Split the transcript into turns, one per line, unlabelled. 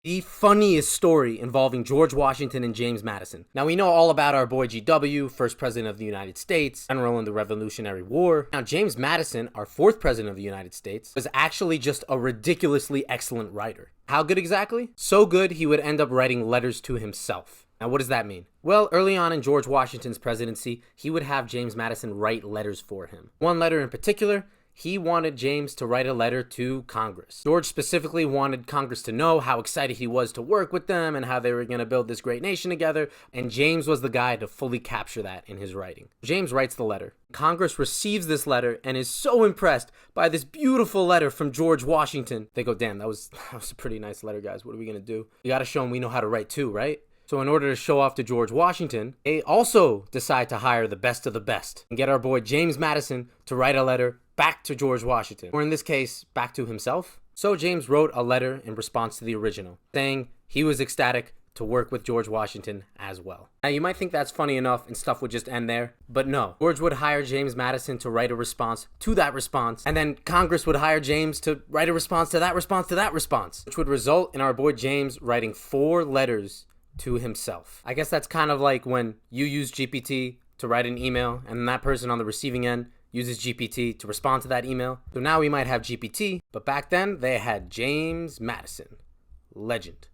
The funniest story involving George Washington and James Madison. Now, we know all about our boy GW, first president of the United States, general in the Revolutionary War. Now, James Madison, our fourth president of the United States, was actually just a ridiculously excellent writer. How good exactly? So good, he would end up writing letters to himself. Now, what does that mean? Well, early on in George Washington's presidency, he would have James Madison write letters for him. One letter in particular, he wanted James to write a letter to Congress. George specifically wanted Congress to know how excited he was to work with them and how they were going to build this great nation together, and James was the guy to fully capture that in his writing. James writes the letter. Congress receives this letter and is so impressed by this beautiful letter from George Washington. They go, damn, that was a pretty nice letter, guys. What are we going to do? We got to show him we know how to write too, right? So in order to show off to George Washington, they also decide to hire the best of the best and get our boy James Madison to write a letter back to George Washington, or in this case, back to himself. So James wrote a letter in response to the original, saying he was ecstatic to work with George Washington as well. Now, you might think that's funny enough and stuff would just end there, but no. George would hire James Madison to write a response to that response, and then Congress would hire James to write a response to that response to that response, which would result in our boy James writing 4 letters to himself. I guess that's kind of like when you use GPT to write an email and that person on the receiving end uses GPT to respond to that email. So now we might have GPT, but back then they had James Madison. Legend.